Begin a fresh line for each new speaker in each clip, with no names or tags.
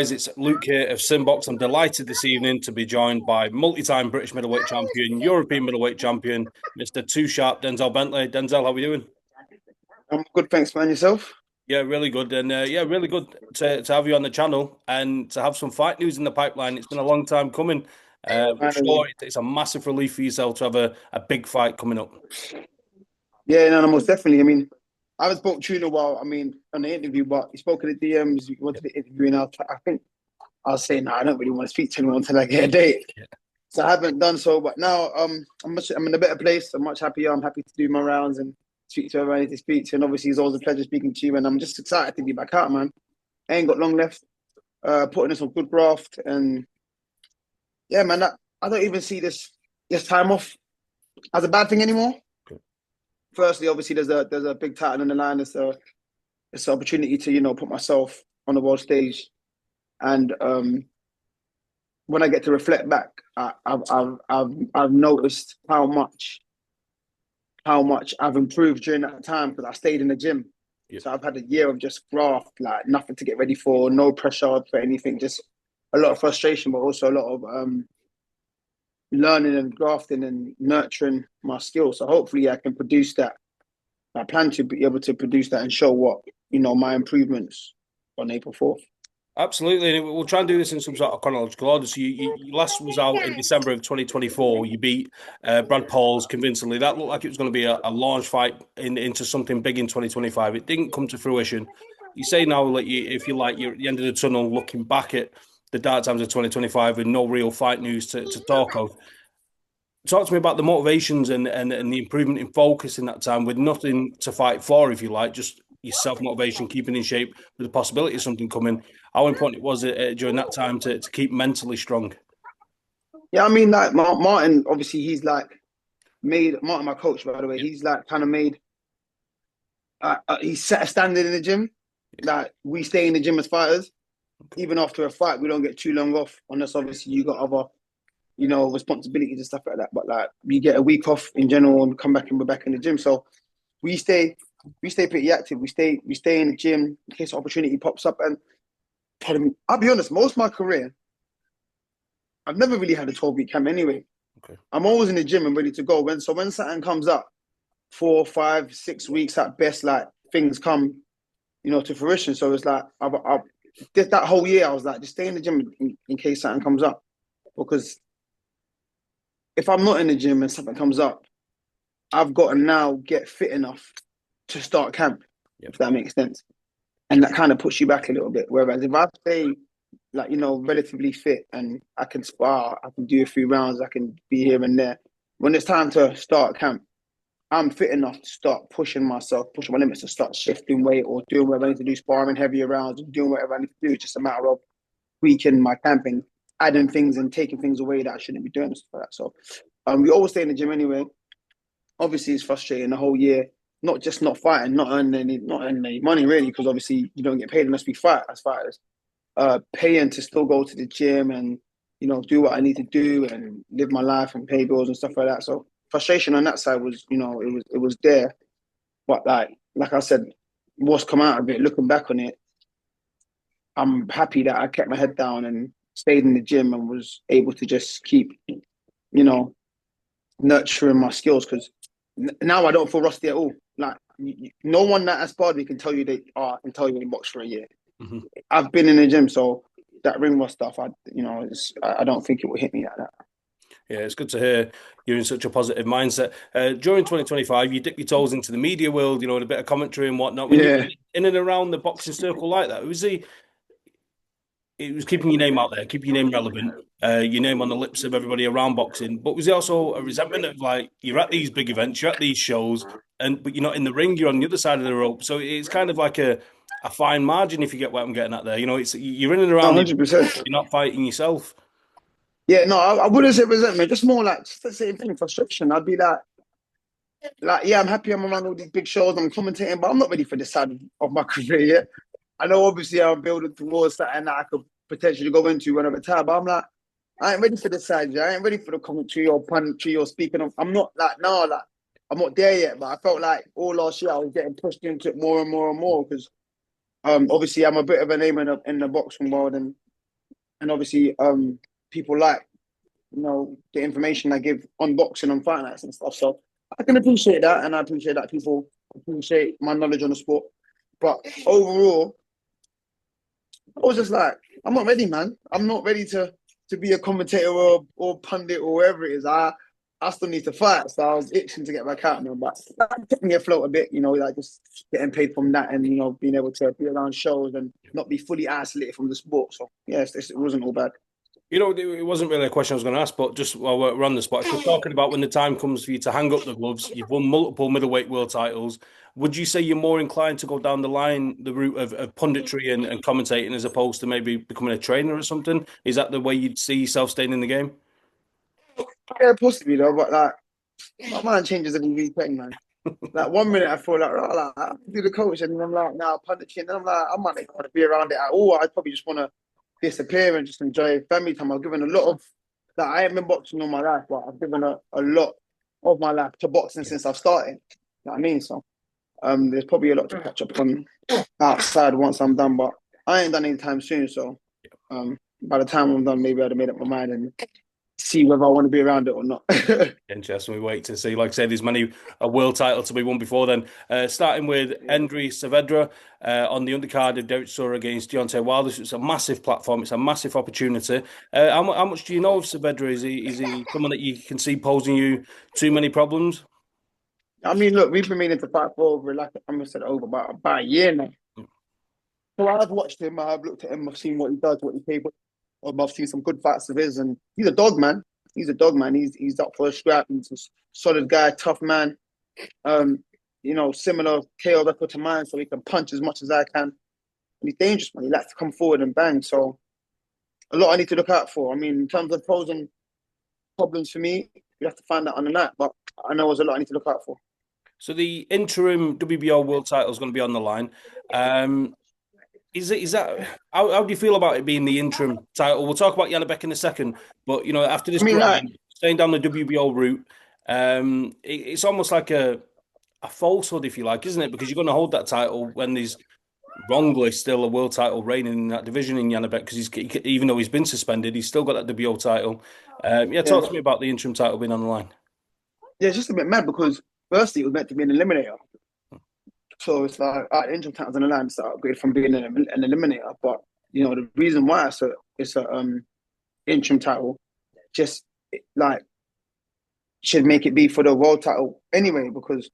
guys? It's Luke here of Simbox. I'm delighted this evening to be joined by multi-time British middleweight champion, European middleweight champion, Mr. Too Sharp, Denzel Bentley. Denzel, how are we doing?
I'm good, thanks, man. Yourself?
Yeah, really good. And yeah, really good to have you on the channel and to have some fight news in the pipeline. It's been a long time coming. I'm sure
Finally.
it's a massive relief for yourself to have a big fight coming up.
Yeah, no, most definitely. I mean, I haven't spoke to you in a while. I mean, on the interview, but you spoke in the DMs. You wanted the interview, and I think I was saying, no, I don't really want to speak to anyone until I get a date.
Yeah.
So I haven't done so. But now, I'm in a better place. I'm much happier. I'm happy to do my rounds and speak to everyone I need to speak to. And obviously, it's always a pleasure speaking to you. And I'm just excited to be back out, man. I ain't got long left. Putting in some good graft, and yeah, man. I don't even see this time off as a bad thing anymore. Firstly, obviously, there's a big title on the line. It's an opportunity to put myself on the world stage, and when I get to reflect back, I've noticed how much I've improved during that time because I stayed in the gym.
Yeah.
So I've had a year of just graft, like nothing to get ready for, no pressure for anything, just a lot of frustration, but also a lot of learning and grafting and nurturing my skills. So hopefully I can produce that. I plan to be able to produce that and show what, my improvements on April 4th.
Absolutely, and we'll try and do this in some sort of chronological order. So you last was out in December of 2024. You beat Brad Pauls convincingly. That looked like it was going to be a launch fight into something big in 2025. It didn't come to fruition. You say now, like if you like, you're at the end of the tunnel, looking back at the dark times of 2025 with no real fight news to talk of. Talk to me about the motivations and the improvement in focus in that time with nothing to fight for, if you like, just your self-motivation, keeping in shape with the possibility of something coming. How important it was during that time to keep mentally strong?
Yeah, I mean, like Martin, obviously, he's like made Martin, my coach, by the way,
Yeah.
he's like kind of made, he's set a standard in the gym. Like, we stay in the gym as fighters. Even after a fight, we don't get too long off, unless obviously you got other responsibilities and stuff like that. But like we get a week off in general and come back and we're back in the gym. So we stay we stay pretty active. We stay in the gym in case opportunity pops up. And I'll be honest, most of my career, I've never really had a 12-week camp anyway.
Okay.
I'm always in the gym and ready to go. When something comes up, 4, 5, 6 weeks at best, like things come, to fruition. So it's like I did that whole year. I was like, just stay in the gym in case something comes up, because if I'm not in the gym and something comes up, I've got to now get fit enough to start camp,
Yep.
if that makes sense. And that kind of puts you back a little bit. Whereas if I stay, like, relatively fit and I can spar, I can do a few rounds, I can be here and there. When it's time to start camp, I'm fit enough to start pushing myself, pushing my limits, to start shifting weight or doing whatever I need to do, sparring heavier rounds and doing whatever I need to do. It's just a matter of tweaking my camping, adding things and taking things away that I shouldn't be doing, stuff like that. So we always stay in the gym anyway. Obviously, it's frustrating the whole year, not just not fighting, not earning any money really, because obviously you don't get paid unless we fight as fighters. Paying to still go to the gym and do what I need to do and live my life and pay bills and stuff like that. So frustration on that side was, it was there. But like I said, what's come out of it, looking back on it, I'm happy that I kept my head down and stayed in the gym and was able to just keep, nurturing my skills, because now I don't feel rusty at all. Like, no one that has sparred me can tell you I can tell you in box for a year.
Mm-hmm.
I've been in the gym, so that ring rust stuff, I don't think it will hit me like that.
Yeah, it's good to hear you're in such a positive mindset. During 2025, you dip your toes into the media world, and a bit of commentary and whatnot. When you're
Yeah.
in and around the boxing circle like that, it was keeping your name out there, keeping your name relevant, your name on the lips of everybody around boxing. But was it also a resentment of, like, you're at these big events, you're at these shows, but you're not in the ring, you're on the other side of the rope. So it's kind of like a fine margin, if you get what I'm getting at there. You're in and
No,
around the events,
100%.
you're not fighting yourself.
Yeah, no, I wouldn't say resentment, just more like just the same thing, frustration. I'd be yeah, I'm happy I'm around all these big shows, I'm commentating, but I'm not ready for this side of my career yet. I know obviously I'm building towards something that I could potentially go into whenever time, but I'm like, I ain't ready for this side yet. I ain't ready for the commentary or punditry or speaking of. I'm not like, no, like, I'm not there yet, but I felt like all last year I was getting pushed into it more and more and more, because obviously I'm a bit of a name in the boxing world, and and obviously people like the information I give on boxing, on fight nights and stuff. So I can appreciate that, and I appreciate that people appreciate my knowledge on the sport. But overall, I was just like, I'm not ready, man. I'm not ready to be a commentator or pundit or whatever it is. I still need to fight, so I was itching to get back out, man. But that kept me afloat a bit, like just getting paid from that, and being able to be around shows and not be fully isolated from the sport. So yes, it wasn't all bad.
It wasn't really a question I was going to ask, but just while we're on the spot, if we're talking about when the time comes for you to hang up the gloves, you've won multiple middleweight world titles. Would you say you're more inclined to go down the line, the route of punditry and commentating, as opposed to maybe becoming a trainer or something? Is that the way you'd see yourself staying in the game?
Yeah, possibly though, but like my mind changes every week, man. Like 1 minute I feel like, oh, like I can do the coach, and then I'm like, nah, punditry, and then I'm like, I might not want to be around it at all. I'd probably just want to disappear and just enjoy family time. I've given a lot of that. I haven't been boxing all my life, but I've given a lot of my life to boxing since I've started. You know what I mean? So there's probably a lot to catch up on outside once I'm done, but I ain't done anytime soon. So by the time I'm done, maybe I'd have made up my mind and see whether I want to be around it or not.
Interesting. We wait to see. Like I said, there's many a world title to be won before then. Starting with Endry Saavedra on the undercard of Derek Chisora against Deontay Wilder. So it's a massive platform. It's a massive opportunity. How much do you know of Saavedra? Is he someone that you can see posing you too many problems?
I mean, look, we've been meaning to fight for over, like I'm gonna say over about a year now. So I've watched him, I've looked at him, I've seen what he does, what he's capable of. I've seen some good fights of his, and he's a dog, man. He's a dog, man. He's up for a scrap. He's a solid guy, tough man. Similar KO record to mine, so he can punch as much as I can. And he's dangerous, man. He likes to come forward and bang. So a lot I need to look out for. I mean, in terms of pros and problems for me, you have to find that on the night. But I know there's a lot I need to look out for.
So the interim WBO world title is going to be on the line. Um, is that how do you feel about it being the interim title? We'll talk about Janibek in a second, but after this
I mean, like,
grind, staying down the WBO route, it's almost like a falsehood, if you like, isn't it? Because you're going to hold that title when there's wrongly still a world title reigning in that division in Janibek, because even though he's been suspended, he's still got that WBO title. Yeah,
yeah,
talk to me about the interim title being on the line.
yeah, it's just a bit mad because firstly it was meant to be an eliminator. So it's like interim titles on the line, so upgrade from being an eliminator. But the reason why it's a interim title just like should make it be for the world title anyway, because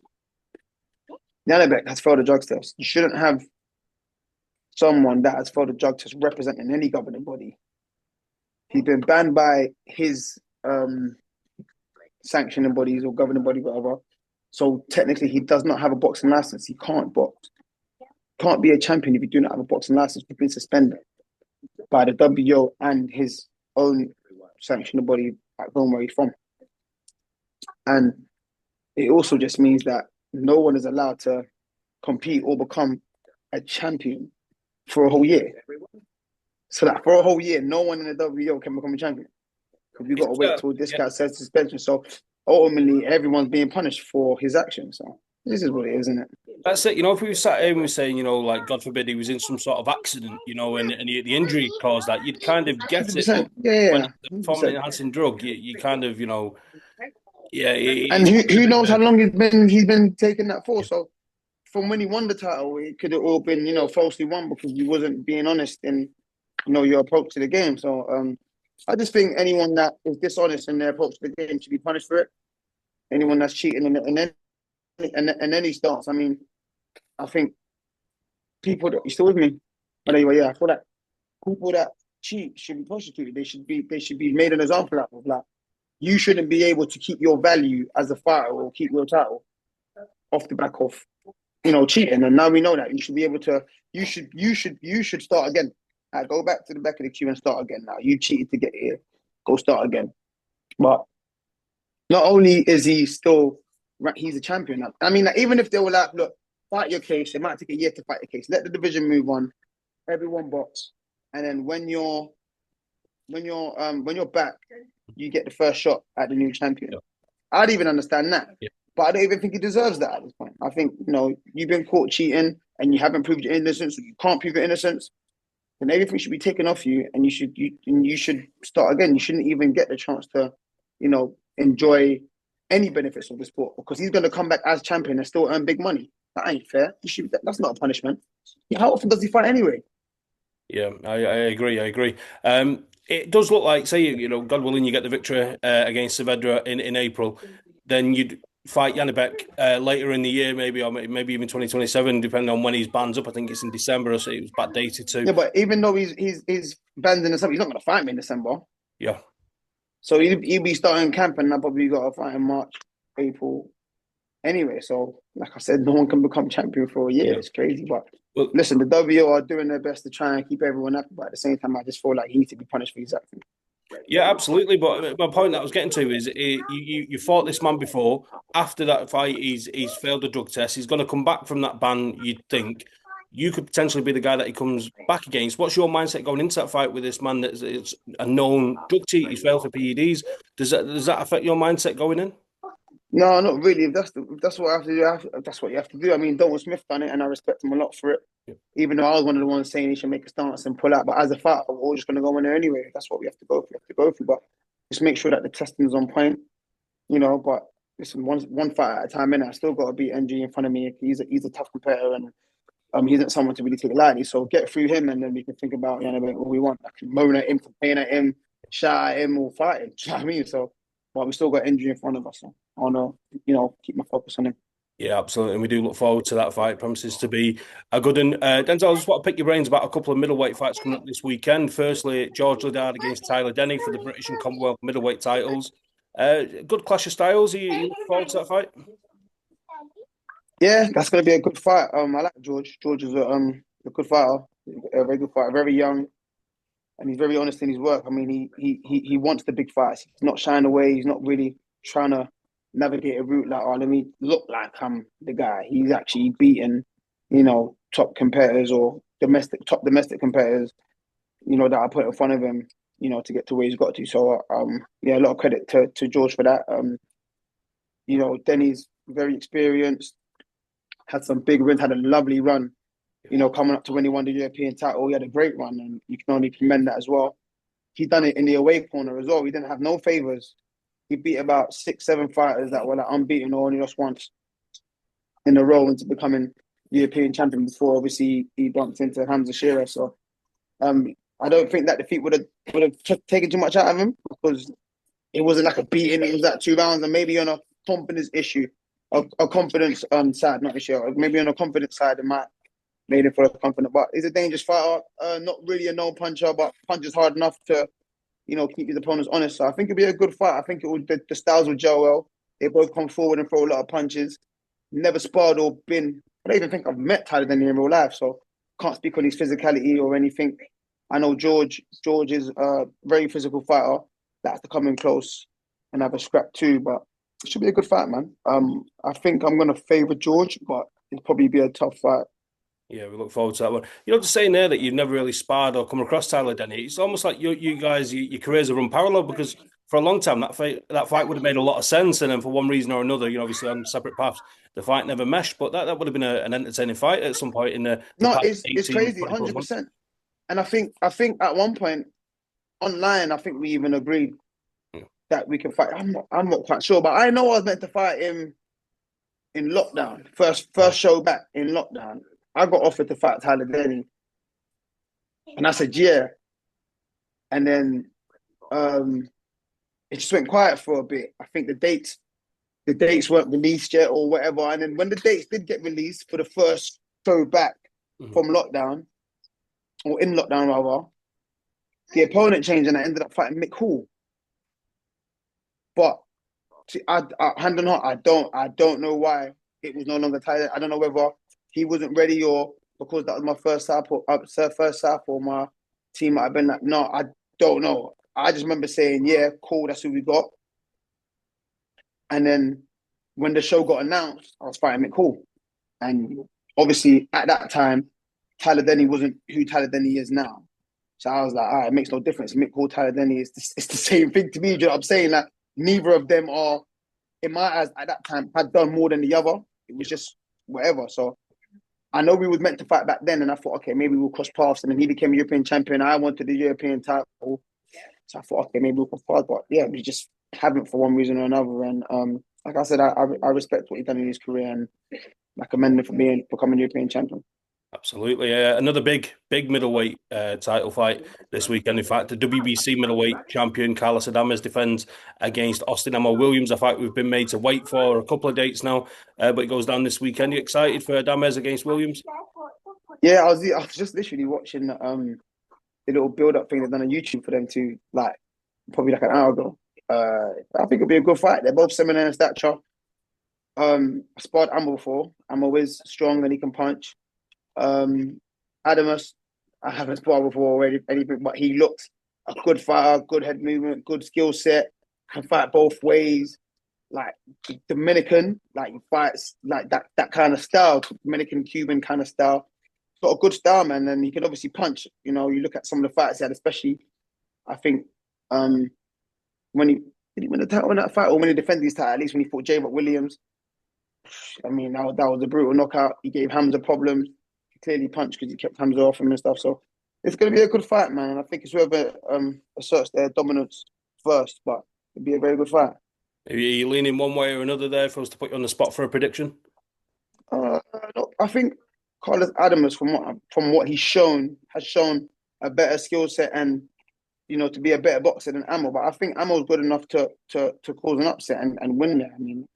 Janibek has failed the drug test. You shouldn't have someone that has failed the drug test representing any governing body. He's been banned by his sanctioning bodies or governing body, whatever. So technically, he does not have a boxing license. He can't box. Can't be a champion if you do not have a boxing license. You've been suspended by the WBO and his own sanctioning body back home where he's from. And it also just means that no one is allowed to compete or become a champion for a whole year. So that for a whole year, no one in the WBO can become a champion because we've got to wait till this guy says suspension. So ultimately, everyone's being punished for his actions. So this is what it is, isn't it?
That's it. If we sat here and we were saying, like God forbid he was in some sort of accident, and the injury caused that, you'd kind of get it. But
100%. Yeah,
when it's a performance
100%.
enhancing drug, you kind of, yeah.
And
It's
who knows how long he's been taking that for? So from when he won the title, it could have all been falsely won because he wasn't being honest in your approach to the game. So I just think anyone that is dishonest in their approach to the game should be punished for it. Anyone that's cheating in any stance. I mean, I think people that you still with me? But anyway, yeah, I feel like people that cheat should be prosecuted. They should be made an example out of. Like, you shouldn't be able to keep your value as a fighter or keep your title off the back of cheating. And now we know that you should be able to. You should start again. Go back to the back of the queue and start again. Now you cheated to get here. Go start again. But not only is he still, he's a champion now. I mean, like, even if they were like, look, fight your case. It might take a year to fight the case. Let the division move on. Everyone box, and then when you're back, you get the first shot at the new champion.
Yeah.
I'd even understand that,
Yeah.
but I don't even think he deserves that at this point. I think you've been caught cheating and you haven't proved your innocence. Or you can't prove your innocence. then everything should be taken off you, and you should start again. You shouldn't even get the chance to, enjoy any benefits of the sport, because he's going to come back as champion and still earn big money. That ain't fair. That's not a punishment. How often does he fight anyway?
Yeah, I agree. I agree. It does look like, say, God willing, you get the victory against Saavedra in April, then you'd fight Janibek later in the year, maybe, or maybe even 2027, depending on when his ban's up. I think it's in December, so it was backdated to.
Yeah, but even though he's banned in December, he's not going to fight me in December.
Yeah.
So he'll be starting camp, and I probably got to fight in March, April. Anyway, so like I said, no one can become champion for a year. Yeah. It's crazy, but listen, the WBO are doing their best to try and keep everyone happy, but at the same time, I just feel like he needs to be punished for his actions.
Yeah, absolutely. But my point that I was getting to is you fought this man before. After that fight, he's failed the drug test. He's going to come back from that ban, you'd think. You could potentially be the guy that he comes back against. What's your mindset going into that fight with this man that's a known drug cheat? He's failed for PEDs. Does that affect your mindset going in?
No, not really. If that's what I have to do, that's what you have to do. I mean, Dalton Smith done it, and I respect him a lot for it. Yeah. Even though I was one of the ones saying he should make a stance and pull out, but as a fighter, we're all just going to go in there anyway. That's what we have to go through. But just make sure that the testing is on point, But listen, one fight at a time. I still got to beat Endry in front of me. He's a tough competitor, and he isn't someone to really take lightly. So get through him, and then we can think about what we want. I can moan at him, complain at him, shout at him, or fight him. Do you know what I mean? So, but we still got Endry in front of us. So I want to, keep my focus on him.
Yeah, absolutely. And we do look forward to that fight. It promises to be a good one. Denzel, I just want to pick your brains about a couple of middleweight fights coming up this weekend. Firstly, George Liddard against Tyler Denny for the British and Commonwealth middleweight titles. Good clash of styles. Are you looking forward to that fight?
Yeah, that's going to be a good fight. I like George. George is a good fighter, a very good fighter, very young, and he's very honest in his work. I mean, he wants the big fights. He's not shying away. He's not really trying to navigate a route like, let me look like I'm the guy. He's actually beaten, top competitors or top domestic competitors, that I put in front of him, to get to where he's got to. So, a lot of credit to George for that. Denny's very experienced, had some big wins, had a lovely run, coming up to when he won the European title. He had a great run, and you can only commend that as well. He done it in the away corner as well. He didn't have no favours. He beat about 6-7 fighters that were unbeaten or only lost once in a row into becoming European champion before obviously he bumped into Hamza Shearer. So I don't think that defeat would have taken too much out of him, because it wasn't like a beating. It was like 2 rounds, and maybe on a confidence issue, a confidence side, not issue. Maybe on a confidence side, it might made him feel confident. But he's a dangerous fighter. Not really a no puncher, but punches hard enough to keep his opponents honest. So I think it'll be a good fight. I think the styles will gel well. They both come forward and throw a lot of punches. Never sparred or been. I don't even think I've met Tyler Denny in real life, so can't speak on his physicality or anything. I know George is a very physical fighter that has to come in close and have a scrap too. But it should be a good fight, man. I think I'm going to favour George, but it'll probably be a tough fight.
Yeah, we look forward to that one. Just saying there that you've never really sparred or come across Tyler Denny, it's almost like you guys, your careers are unparalleled, because for a long time that fight would have made a lot of sense, and then for one reason or another, obviously on separate paths, the fight never meshed. But that would have been an entertaining fight at some point in the
no,
past
it's crazy, 100%. And I think at one point online, I think we even agreed that we can fight. I'm not quite sure, but I know I was meant to fight him in lockdown. First show back in lockdown. I got offered to fight Tyler Denny, and I said yeah. And then it just went quiet for a bit. I think the dates weren't released yet or whatever. And then when the dates did get released for the first show back from lockdown, or in lockdown rather, the opponent changed, and I ended up fighting Mick Hall. But I hand on heart, I don't know why it was no longer Tyler. I don't know whether he wasn't ready, or because that was my first southpaw, my team might have been like, no, I don't know. I just remember saying, yeah, cool, that's who we got. And then when the show got announced, I was fighting Mick Hall. And obviously at that time, Tyler Denny wasn't who Tyler Denny is now. So I was like, all right, it makes no difference. Mick Hall, Tyler Denny, it's the same thing to me. You know what I'm saying? Like, neither of them are, in my eyes, at that time, had done more than the other. It was just whatever. So I know we was meant to fight back then, and I thought, okay, maybe we'll cross paths. And then he became European champion. I wanted the European title, so I thought, okay, maybe we'll cross paths. But yeah, we just haven't for one reason or another. And like I said, I respect what he's done in his career, and I commend him for becoming European champion.
Absolutely. Another big middleweight title fight this weekend. In fact, the WBC middleweight champion Carlos Adamez defends against Austin Ammo Williams, a fight we've been made to wait for a couple of dates now, but it goes down this weekend. You excited for Adamez against Williams?
Yeah, I was just literally watching the little build up thing they've done on YouTube for them to like probably like an hour ago. I think it'll be a good fight. They're both similar in stature. I sparred Ammo before. Ammo is strong and he can punch. Adamez, I haven't sparred before or anything, but he looks a good fighter, good head movement, good skill set, can fight both ways. Like Dominican, like he fights like that kind of style, Dominican Cuban kind of style. Got a good style, man, and he can obviously punch. You know, you look at some of the fights he had, especially I think when he did he win the title in that fight, or when he defended his title, at least when he fought J. Williams. I mean, that was a brutal knockout. He gave Hamza problems. He clearly punched because he kept Hamza off him and stuff. So it's going to be a good fight, man. And I think it's whoever asserts their dominance first, but it'll be a very good fight.
Are you leaning one way or another there for us to put you on the spot for a prediction?
No, I think Carlos Adamez, from what he's shown, has shown a better skill set and to be a better boxer than Ammo. But I think Ammo's good enough to cause an upset and win there. I mean,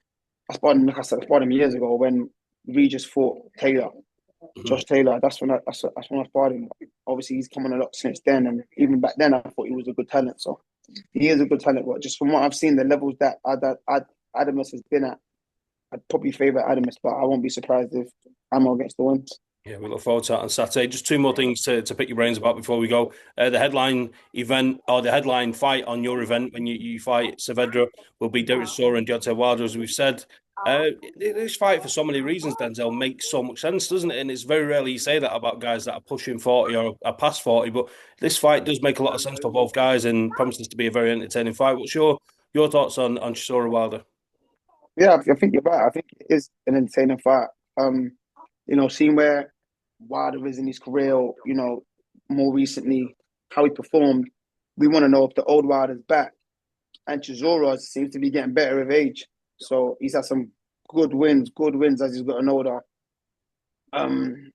I sparred him years ago when Regis fought Taylor, Josh Taylor. That's when I sparred him. Obviously, he's come on a lot since then, and even back then, I thought he was a good talent. So he is a good talent. But just from what I've seen, the levels that Adamez has been at, I'd probably favour Adamez, but I won't be surprised if Ammo gets the win.
Yeah, we look forward to that on Saturday. Just two more things to pick your brains about before we go. The headline event or the headline fight on your event when you fight Saavedra will be Derek Chisora and Deontay Wilder, as we've said. This fight, for so many reasons, Denzel, makes so much sense, doesn't it? And it's very rarely you say that about guys that are pushing 40 or are past 40, but this fight does make a lot of sense for both guys and promises to be a very entertaining fight. What's your thoughts on Chisora Wilder?
Yeah, I think you're right. I think it is an entertaining fight. Seeing where Wilder is in his career, more recently, how he performed, we want to know if the old Wilder's back. And Chisora seems to be getting better with age. So he's had some good wins as he's gotten older. And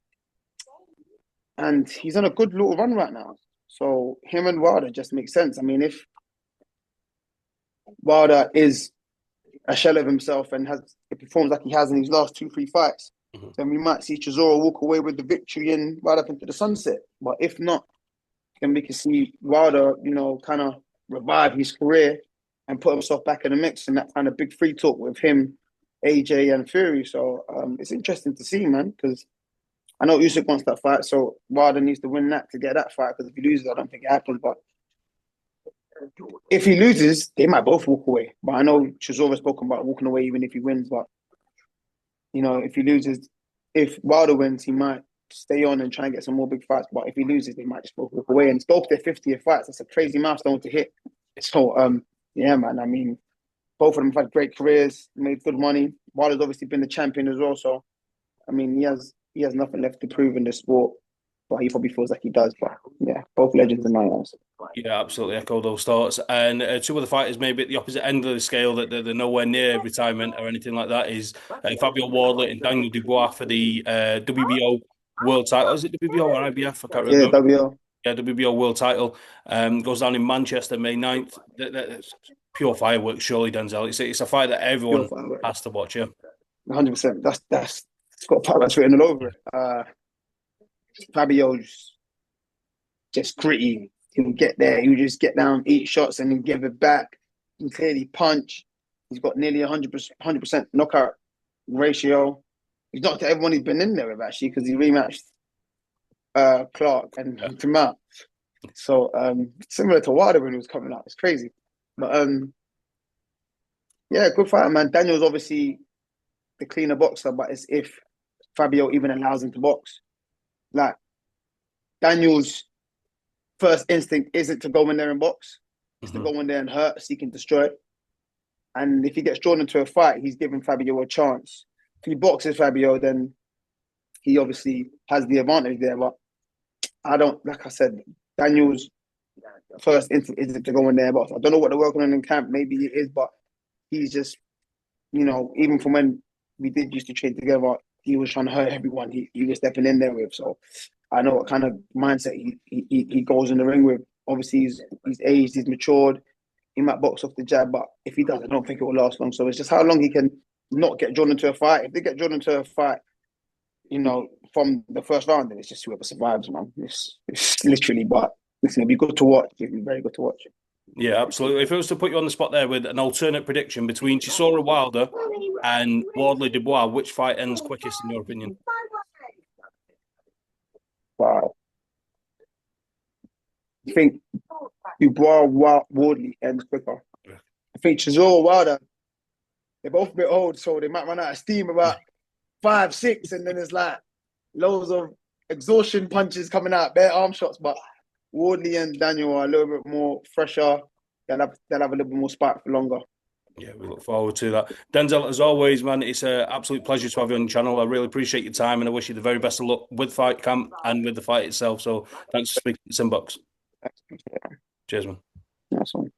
he's on a good little run right now. So him and Wilder just makes sense. I mean, if Wilder is a shell of himself and it performs like he has in his last 2-3 fights, then we might see Chisora walk away with the victory and right up into the sunset. But if not, then we can see Wilder, kind of revive his career and put himself back in the mix in that kind of big free talk with him, AJ, and Fury. So it's interesting to see, man, because I know Usyk wants that fight, so Wilder needs to win that to get that fight. Because if he loses, I don't think it happens. But if he loses, they might both walk away. But I know Chisora's spoken about walking away even if he wins. But if he loses, if Wilder wins, he might stay on and try and get some more big fights. But if he loses, they might just both walk away. And it's both their 50th fights. That's a crazy milestone to hit. So yeah, man. I mean, both of them have had great careers, made good money. Wilder's obviously been the champion as well. So I mean, he has nothing left to prove in the sport, but he probably feels like he does. But yeah, both legends in my eyes.
Yeah, absolutely echo those thoughts. And two other fighters, maybe at the opposite end of the scale, that they're nowhere near retirement or anything like that, is Fabio Wardley and Daniel Dubois for the WBO World title. Is it WBO or IBF? I can't remember.
Yeah, WBO.
Yeah, WBO World title. Goes down in Manchester, May 9th. That's pure fireworks, surely, Denzel. It's a fight that everyone has to watch, yeah.
100%. That's it's got fireworks written all over it. Fabio's just gritty. He'll get there, he'll just get down, eat shots, and then give it back. He can clearly punch. He's got nearly 100% knockout ratio. He's knocked everyone he's been in there with, actually, because he rematched Clark and knocked him out. So similar to Wilder when he was coming out. It's crazy. But yeah, good fighter, man. Daniel's obviously the cleaner boxer, but it's if Fabio even allows him to box. Like, Daniel's first instinct isn't to go in there and box. It's to go in there and hurt, seek and destroy. And if he gets drawn into a fight, he's giving Fabio a chance. If he boxes Fabio, then he obviously has the advantage there. But I don't, like I said, Daniel's first instinct isn't to go in there. But I don't know what they're working on in camp. Maybe it is, but he's just, even from when we did used to train together, he was trying to hurt everyone he was stepping in there with. So I know what kind of mindset he goes in the ring with. Obviously, he's aged, he's matured. He might box off the jab, but if he does, I don't think it will last long. So it's just how long he can not get drawn into a fight. If they get drawn into a fight, from the first round, then it's just whoever survives, man. It's literally, but listen, it'll be good to watch. It'll be very good to watch.
Yeah, absolutely. If I was to put you on the spot there with an alternate prediction between Chisora Wilder and Wardley Dubois, which fight ends quickest in your opinion?
Wow. I think Dubois Wardley ends quicker. I think Chisora Wilder, they're both a bit old, so they might run out of steam about 5, 6, and then there's like loads of exhaustion punches coming out, bare arm shots. But Wardley and Daniel are a little bit more fresher. They'll have a little bit more spark for longer.
Yeah, we look forward to that. Denzel, as always, man, it's an absolute pleasure to have you on the channel. I really appreciate your time, and I wish you the very best of luck with fight camp and with the fight itself. So thanks for speaking to Simbox. Cheers, man.
Nice one.